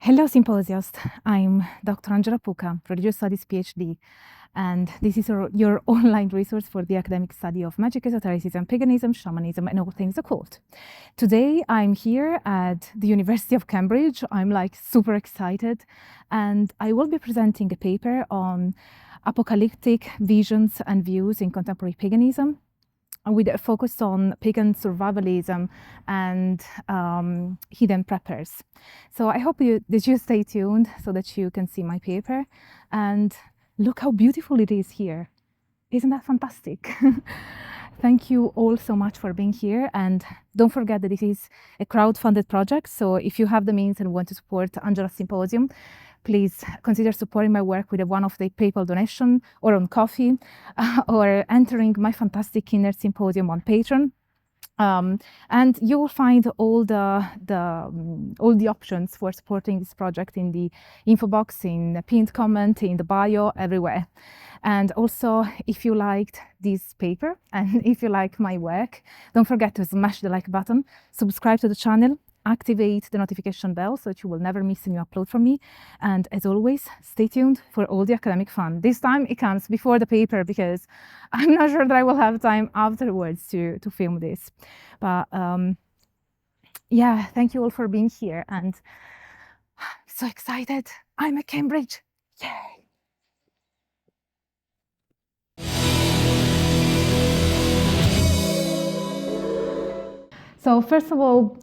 Hello, Symposiast. I'm Dr. Angela Puca, Religious Studies PhD, and this is your online resource for the academic study of magic, esotericism, paganism, shamanism, and all things occult. Today, I'm here at the University of Cambridge. I'm like super excited, and I will be presenting a paper on apocalyptic visions and views in contemporary paganism, with a focus on pagan survivalism and heathen preppers. So I hope that you stay tuned so that you can see my paper. And look how beautiful it is here. Isn't that fantastic? Thank you all so much for being here. And don't forget that this is a crowd-funded project. So if you have the means and want to support Angela's Symposium, please consider supporting my work with one of the PayPal donation or on Coffee, or entering my fantastic Kinder Symposium on Patreon. And you will find all the options for supporting this project in the info box, in the pinned comment, in the bio, everywhere. And also, if you liked this paper and if you like my work, don't forget to smash the like button, subscribe to the channel, activate the notification bell so that you will never miss a new upload from me. And as always, stay tuned for all the academic fun. This time it comes before the paper because I'm not sure that I will have time afterwards to film this. But yeah, thank you all for being here. And I'm so excited. I'm at Cambridge. Yay! So first of all,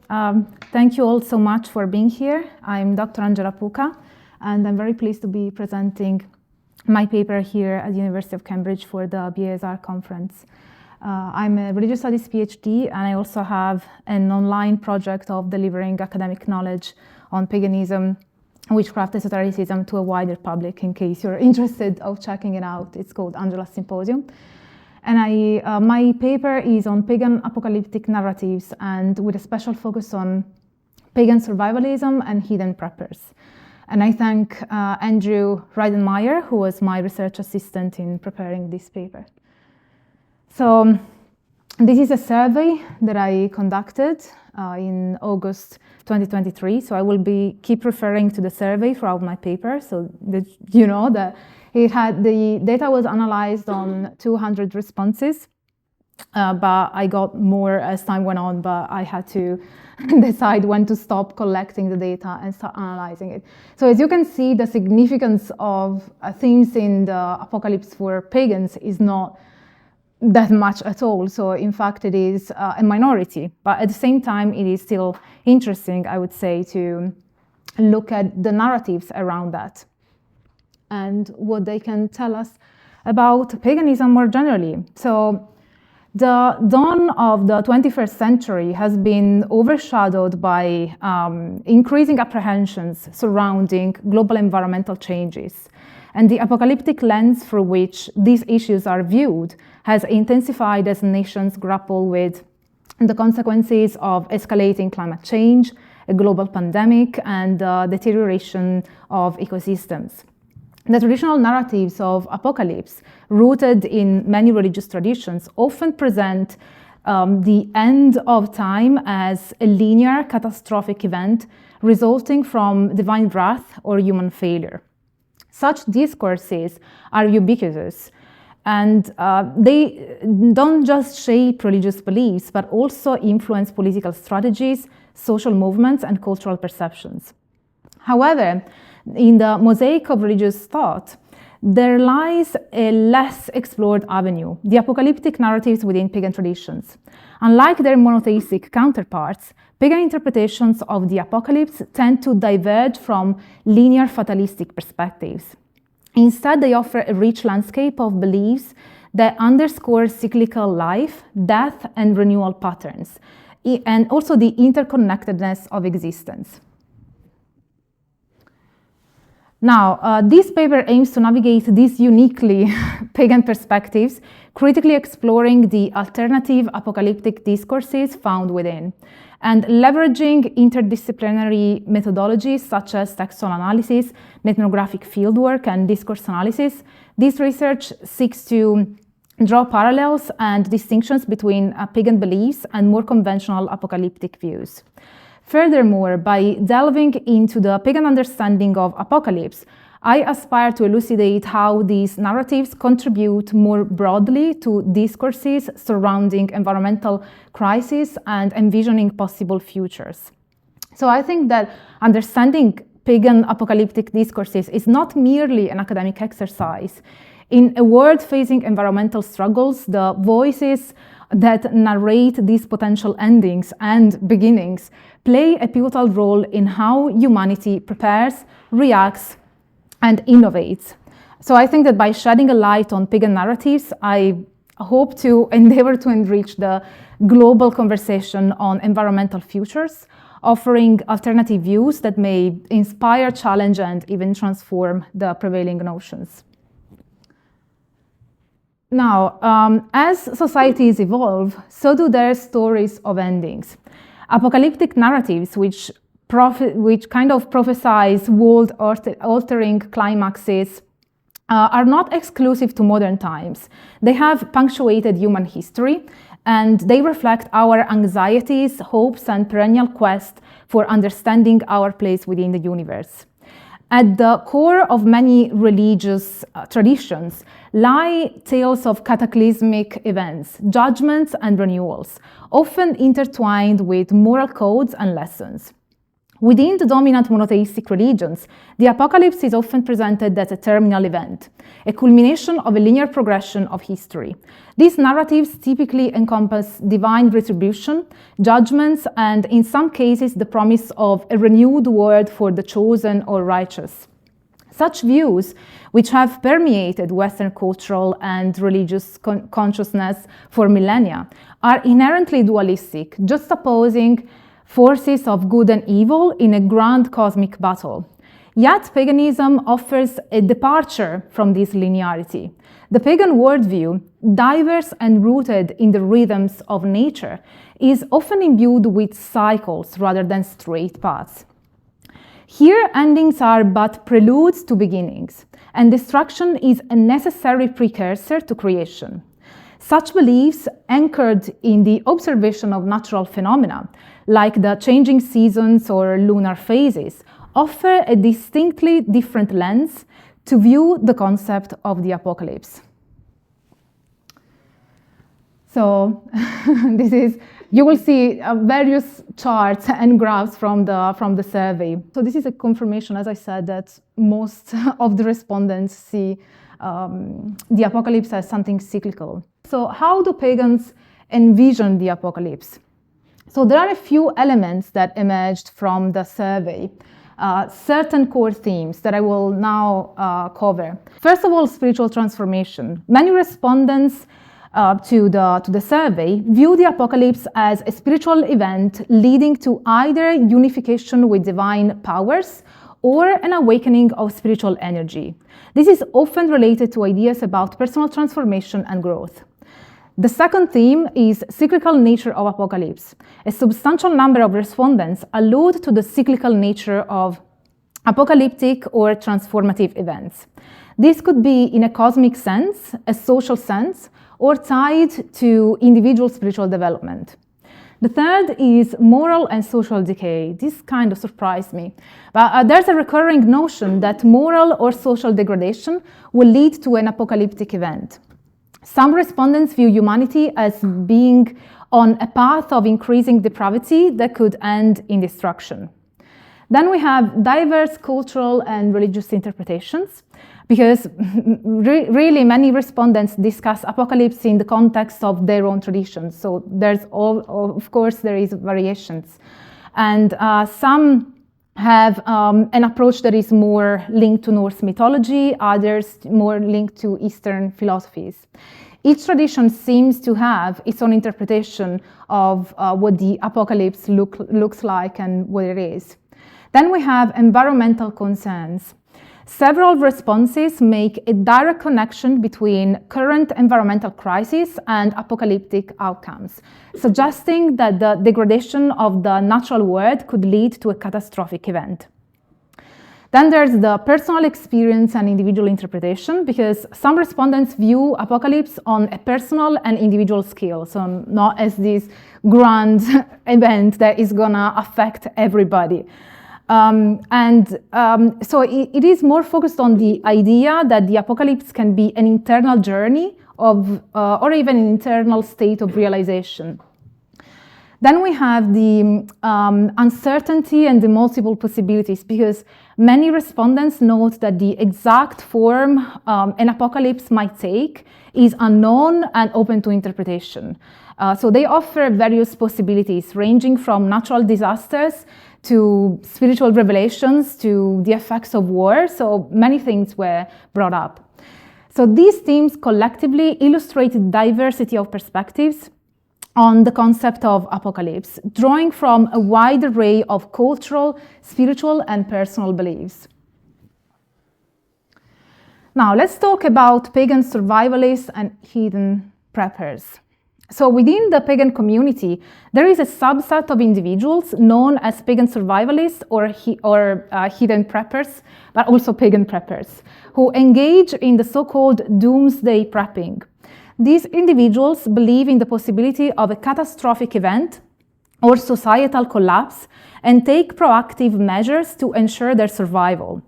thank you all so much for being here. I'm Dr. Angela Puca, and I'm very pleased to be presenting my paper here at the University of Cambridge for the BISR conference. I'm a religious studies PhD, and I also have an online project of delivering academic knowledge on paganism, witchcraft, esotericism to a wider public, in case you're interested of checking it out. It's called Angela's Symposium. And my paper is on pagan apocalyptic narratives, and with a special focus on pagan survivalism and heathen preppers. And I thank Andrew Reidenmeyer, who was my research assistant in preparing this paper. So this is a survey that I conducted in August 2023. So I will keep referring to the survey throughout my paper, so that you know that the data was analyzed on 200 responses, but I got more as time went on, but I had to decide when to stop collecting the data and start analyzing it. So as you can see, the significance of themes in the apocalypse for pagans is not that much at all. So in fact, it is a minority, but at the same time, it is still interesting, I would say, to look at the narratives around that and what they can tell us about paganism more generally. So the dawn of the 21st century has been overshadowed by increasing apprehensions surrounding global environmental changes. And the apocalyptic lens through which these issues are viewed has intensified as nations grapple with the consequences of escalating climate change, a global pandemic, and the deterioration of ecosystems. The traditional narratives of apocalypse, rooted in many religious traditions, often present the end of time as a linear, catastrophic event resulting from divine wrath or human failure. Such discourses are ubiquitous, and they don't just shape religious beliefs, but also influence political strategies, social movements, and cultural perceptions. However, in the mosaic of religious thought, there lies a less explored avenue, the apocalyptic narratives within pagan traditions. Unlike their monotheistic counterparts, pagan interpretations of the apocalypse tend to diverge from linear fatalistic perspectives. Instead, they offer a rich landscape of beliefs that underscore cyclical life, death, and renewal patterns, and also the interconnectedness of existence. Now, this paper aims to navigate these uniquely pagan perspectives, critically exploring the alternative apocalyptic discourses found within, and leveraging interdisciplinary methodologies such as textual analysis, ethnographic fieldwork, and discourse analysis. This research seeks to draw parallels and distinctions between pagan beliefs and more conventional apocalyptic views. Furthermore, by delving into the pagan understanding of apocalypse, I aspire to elucidate how these narratives contribute more broadly to discourses surrounding environmental crises and envisioning possible futures. So I think that understanding pagan apocalyptic discourses is not merely an academic exercise. In a world facing environmental struggles, the voices that narrate these potential endings and beginnings play a pivotal role in how humanity prepares, reacts, and innovates. So I think that by shedding a light on pagan narratives, I hope to endeavor to enrich the global conversation on environmental futures, offering alternative views that may inspire, challenge, and even transform the prevailing notions. Now, as societies evolve, so do their stories of endings. Apocalyptic narratives, which kind of prophesize world-altering climaxes, are not exclusive to modern times. They have punctuated human history, and they reflect our anxieties, hopes, and perennial quest for understanding our place within the universe. At the core of many religious traditions lie tales of cataclysmic events, judgments, and renewals, often intertwined with moral codes and lessons. Within the dominant monotheistic religions, the apocalypse is often presented as a terminal event, a culmination of a linear progression of history. These narratives typically encompass divine retribution, judgments, and in some cases, the promise of a renewed world for the chosen or righteous. Such views, which have permeated Western cultural and religious consciousness for millennia, are inherently dualistic, juxtaposing forces of good and evil in a grand cosmic battle. Yet paganism offers a departure from this linearity. The pagan worldview, diverse and rooted in the rhythms of nature, is often imbued with cycles rather than straight paths. Here, endings are but preludes to beginnings, and destruction is a necessary precursor to creation. Such beliefs, anchored in the observation of natural phenomena, like the changing seasons or lunar phases, offer a distinctly different lens to view the concept of the apocalypse. So you will see various charts and graphs from the survey. So this is a confirmation, as I said, that most of the respondents see the apocalypse as something cyclical. So how do pagans envision the apocalypse? So there are a few elements that emerged from the survey, certain core themes that I will now cover. First of all, spiritual transformation. Many respondents to the survey view the apocalypse as a spiritual event leading to either unification with divine powers or an awakening of spiritual energy. This is often related to ideas about personal transformation and growth. The second theme is cyclical nature of apocalypse. A substantial number of respondents allude to the cyclical nature of apocalyptic or transformative events. This could be in a cosmic sense, a social sense, or tied to individual spiritual development. The third is moral and social decay. This kind of surprised me. But there's a recurring notion that moral or social degradation will lead to an apocalyptic event. Some respondents view humanity as being on a path of increasing depravity that could end in destruction. Then we have diverse cultural and religious interpretations, because really many respondents discuss apocalypse in the context of their own traditions. So of course, there is variations. And some have an approach that is more linked to Norse mythology, others more linked to Eastern philosophies. Each tradition seems to have its own interpretation of what the apocalypse looks like and what it is. Then we have environmental concerns. Several responses make a direct connection between current environmental crisis and apocalyptic outcomes, suggesting that the degradation of the natural world could lead to a catastrophic event. Then there's the personal experience and individual interpretation, because some respondents view apocalypse on a personal and individual scale, so not as this grand event that is gonna affect everybody. So it is more focused on the idea that the apocalypse can be an internal journey of, or even an internal state of realization. Then we have the uncertainty and the multiple possibilities, because many respondents note that the exact form an apocalypse might take is unknown and open to interpretation. So they offer various possibilities, ranging from natural disasters to spiritual revelations to the effects of war. So many things were brought up. So these themes collectively illustrate the diversity of perspectives on the concept of apocalypse, drawing from a wide array of cultural, spiritual, and personal beliefs. Now, let's talk about pagan survivalists and heathen preppers. So within the pagan community, there is a subset of individuals known as pagan survivalists or heathen preppers, but also pagan preppers, who engage in the so-called doomsday prepping. These individuals believe in the possibility of a catastrophic event or societal collapse and take proactive measures to ensure their survival.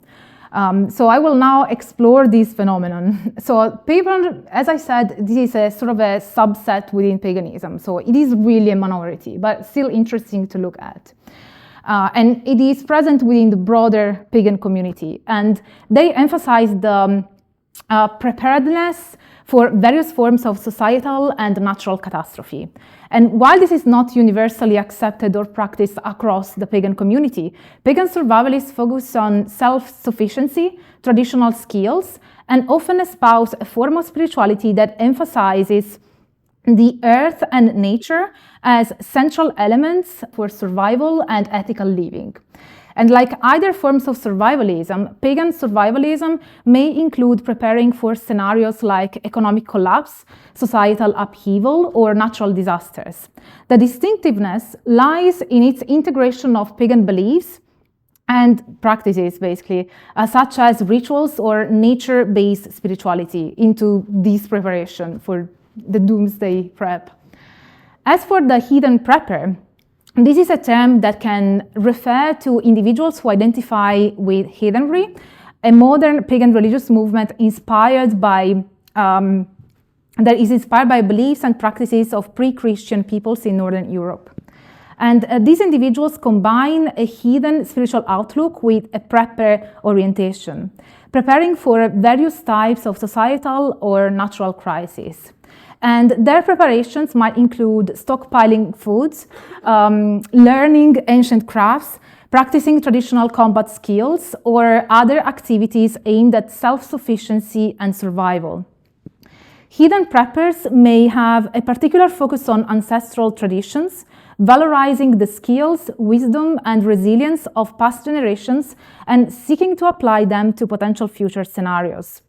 So I will now explore this phenomenon. So pagan, as I said, this is a sort of a subset within paganism. So it is really a minority, but still interesting to look at. And it is present within the broader pagan community. And they emphasize the preparedness for various forms of societal and natural catastrophe. And while this is not universally accepted or practiced across the pagan community, pagan survivalists focus on self-sufficiency, traditional skills, and often espouse a form of spirituality that emphasizes the earth and nature as central elements for survival and ethical living. And like other forms of survivalism, pagan survivalism may include preparing for scenarios like economic collapse, societal upheaval, or natural disasters. The distinctiveness lies in its integration of pagan beliefs and practices, basically, such as rituals or nature-based spirituality into this preparation for the doomsday prep. As for the heathen prepper, this is a term that can refer to individuals who identify with heathenry, a modern pagan religious movement that is inspired by beliefs and practices of pre-Christian peoples in Northern Europe. And these individuals combine a heathen spiritual outlook with a prepper orientation, preparing for various types of societal or natural crises. And their preparations might include stockpiling foods, learning ancient crafts, practicing traditional combat skills, or other activities aimed at self-sufficiency and survival. Heathen preppers may have a particular focus on ancestral traditions, valorizing the skills, wisdom, and resilience of past generations and seeking to apply them to potential future scenarios.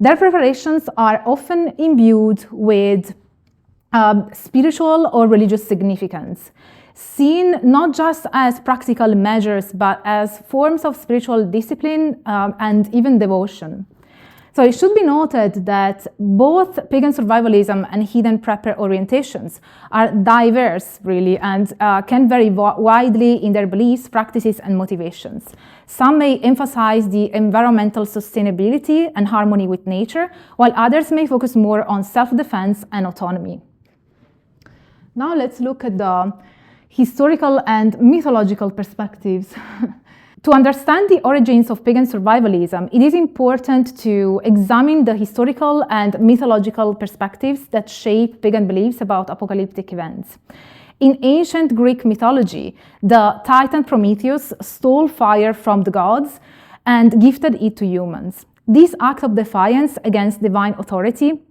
Their preparations are often imbued with spiritual or religious significance, seen not just as practical measures, but as forms of spiritual discipline and even devotion. So it should be noted that both pagan survivalism and heathen prepper orientations are diverse, really, and can vary widely in their beliefs, practices, and motivations. Some may emphasize the environmental sustainability and harmony with nature, while others may focus more on self-defense and autonomy. Now let's look at the historical and mythological perspectives. To understand the origins of pagan survivalism, it is important to examine the historical and mythological perspectives that shape pagan beliefs about apocalyptic events. In ancient Greek mythology, the Titan Prometheus stole fire from the gods and gifted it to humans. This act of defiance against divine authority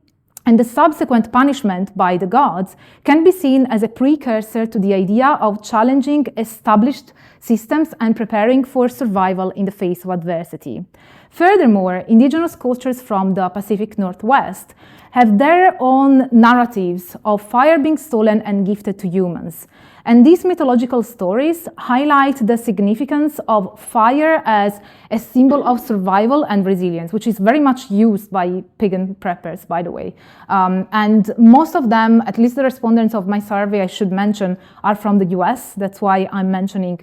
and the subsequent punishment by the gods can be seen as a precursor to the idea of challenging established systems and preparing for survival in the face of adversity. Furthermore, indigenous cultures from the Pacific Northwest have their own narratives of fire being stolen and gifted to humans. And these mythological stories highlight the significance of fire as a symbol of survival and resilience, which is very much used by pagan preppers, by the way. And most of them, at least the respondents of my survey, I should mention, are from the US. That's why I'm mentioning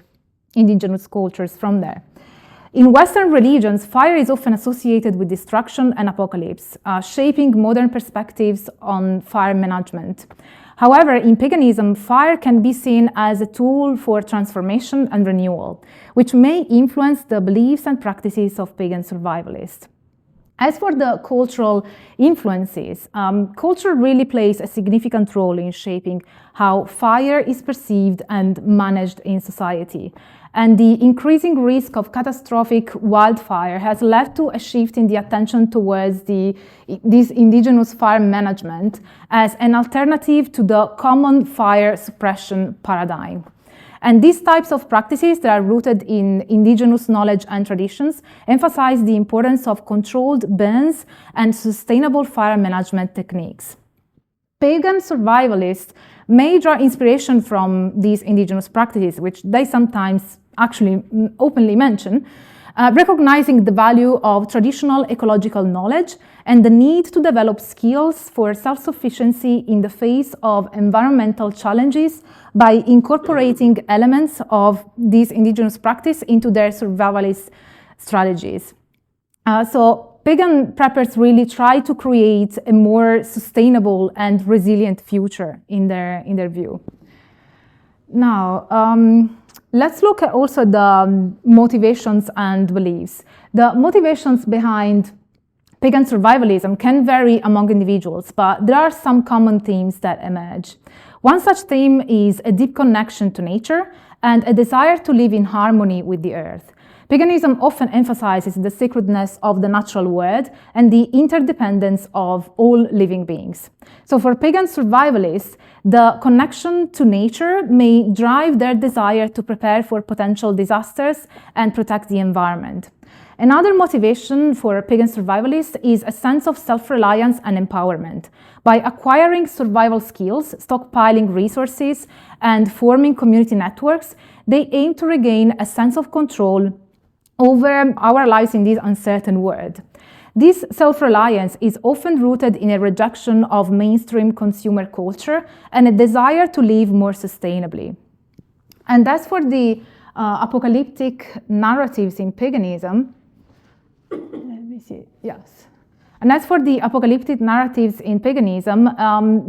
indigenous cultures from there. In Western religions, fire is often associated with destruction and apocalypse, shaping modern perspectives on fire management. However, in paganism, fire can be seen as a tool for transformation and renewal, which may influence the beliefs and practices of pagan survivalists. As for the cultural influences, culture really plays a significant role in shaping how fire is perceived and managed in society. And the increasing risk of catastrophic wildfire has led to a shift in the attention towards this indigenous fire management as an alternative to the common fire suppression paradigm. And these types of practices that are rooted in indigenous knowledge and traditions emphasize the importance of controlled burns and sustainable fire management techniques. Pagan survivalists may draw inspiration from these indigenous practices, which they sometimes actually openly mention, recognizing the value of traditional ecological knowledge and the need to develop skills for self-sufficiency in the face of environmental challenges by incorporating elements of these indigenous practice into their survivalist strategies. So pagan preppers really try to create a more sustainable and resilient future in their view. Now, let's look at also the motivations and beliefs. The motivations behind pagan survivalism can vary among individuals, but there are some common themes that emerge. One such theme is a deep connection to nature and a desire to live in harmony with the earth. Paganism often emphasizes the sacredness of the natural world and the interdependence of all living beings. So for pagan survivalists, the connection to nature may drive their desire to prepare for potential disasters and protect the environment. Another motivation for pagan survivalists is a sense of self-reliance and empowerment. By acquiring survival skills, stockpiling resources, and forming community networks, they aim to regain a sense of control over our lives in this uncertain world. This self-reliance is often rooted in a rejection of mainstream consumer culture and a desire to live more sustainably. And as for the apocalyptic narratives in paganism, let me see, yes. And as for the apocalyptic narratives in paganism,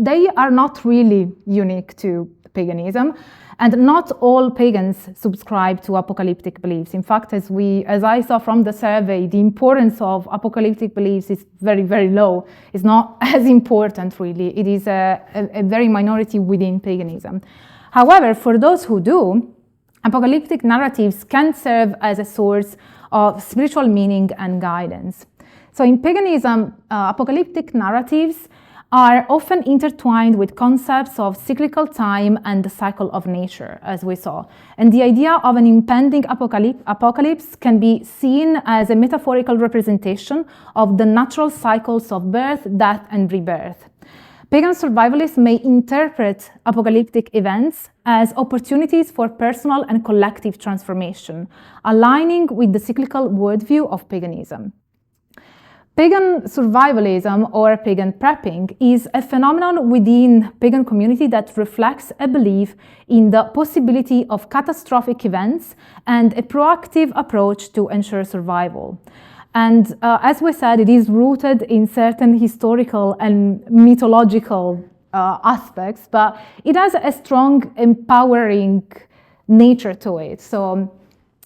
they are not really unique to paganism. And not all pagans subscribe to apocalyptic beliefs. In fact, as I saw from the survey, the importance of apocalyptic beliefs is very, very low. It's not as important, really. It is a very minority within paganism. However, for those who do, apocalyptic narratives can serve as a source of spiritual meaning and guidance. So in paganism, apocalyptic narratives are often intertwined with concepts of cyclical time and the cycle of nature, as we saw. And the idea of an impending apocalypse can be seen as a metaphorical representation of the natural cycles of birth, death, and rebirth. Pagan survivalists may interpret apocalyptic events as opportunities for personal and collective transformation, aligning with the cyclical worldview of paganism. Pagan survivalism or pagan prepping is a phenomenon within pagan community that reflects a belief in the possibility of catastrophic events and a proactive approach to ensure survival. And as we said, it is rooted in certain historical and mythological aspects, but it has a strong empowering nature to it. So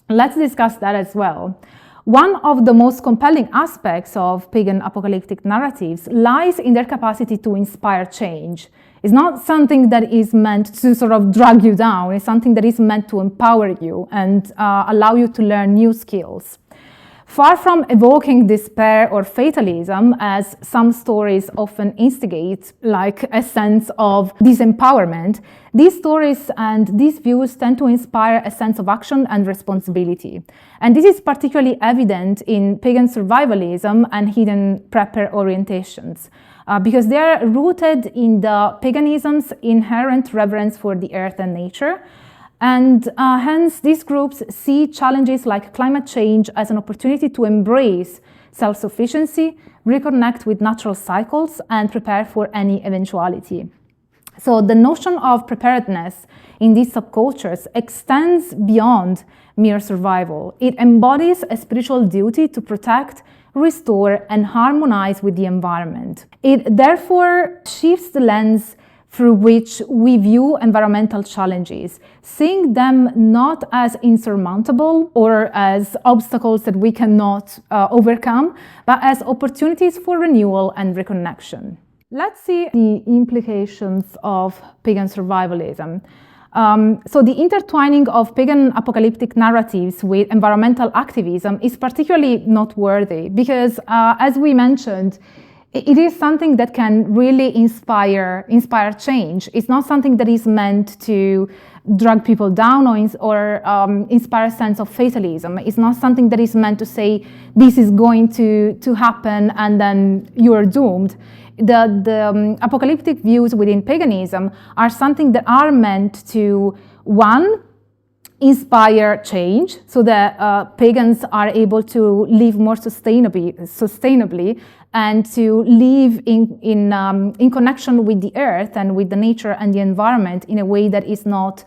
let's discuss that as well. One of the most compelling aspects of pagan apocalyptic narratives lies in their capacity to inspire change. It's not something that is meant to sort of drag you down. It's something that is meant to empower you and allow you to learn new skills. Far from evoking despair or fatalism, as some stories often instigate, like a sense of disempowerment, these stories and these views tend to inspire a sense of action and responsibility. And this is particularly evident in pagan survivalism and hidden prepper orientations. because they are rooted in the paganism's inherent reverence for the earth and nature. And hence, these groups see challenges like climate change as an opportunity to embrace self-sufficiency, reconnect with natural cycles, and prepare for any eventuality. So the notion of preparedness in these subcultures extends beyond mere survival. It embodies a spiritual duty to protect, restore, and harmonize with the environment. It therefore shifts the lens through which we view environmental challenges, seeing them not as insurmountable or as obstacles that we cannot overcome, but as opportunities for renewal and reconnection. Let's see the implications of pagan survivalism. So the intertwining of pagan apocalyptic narratives with environmental activism is particularly noteworthy because, as we mentioned, it is something that can really inspire change. It's not something that is meant to drag people down or inspire a sense of fatalism. It's not something that is meant to say this is going to happen and then you're doomed. The apocalyptic views within paganism are something that are meant to, one, inspire change so that pagans are able to live more sustainably and to live in connection with the earth and with the nature and the environment in a way that is not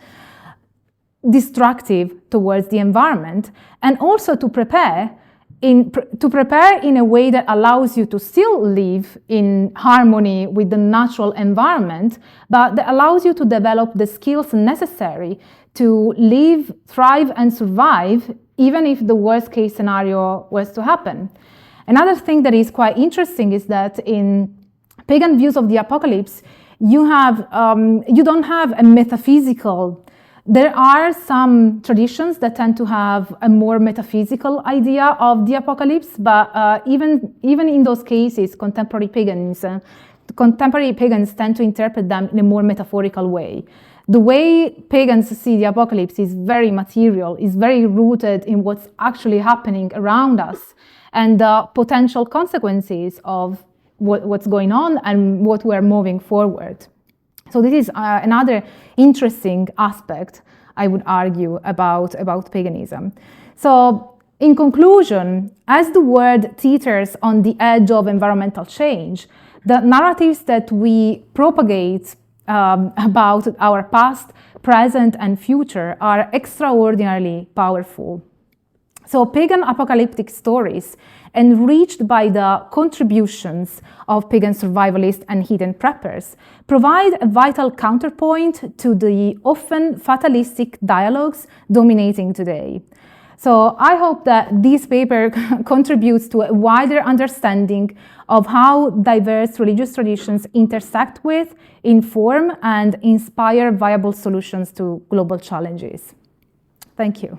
destructive towards the environment, and also to prepare in a way that allows you to still live in harmony with the natural environment, but that allows you to develop the skills necessary to live, thrive, and survive, even if the worst case scenario was to happen. Another thing that is quite interesting is that in pagan views of the apocalypse, you don't have a metaphysical. There are some traditions that tend to have a more metaphysical idea of the apocalypse, but even in those cases, contemporary pagans tend to interpret them in a more metaphorical way. The way pagans see the apocalypse is very material, is very rooted in what's actually happening around us and the potential consequences of what's going on and what we're moving forward. So this is another interesting aspect, I would argue, about paganism. So in conclusion, as the world teeters on the edge of environmental change, the narratives that we propagate about our past, present, and future are extraordinarily powerful. So pagan apocalyptic stories, enriched by the contributions of pagan survivalists and heathen preppers, provide a vital counterpoint to the often fatalistic dialogues dominating today. So I hope that this paper contributes to a wider understanding of how diverse religious traditions intersect with, inform, and inspire viable solutions to global challenges. Thank you.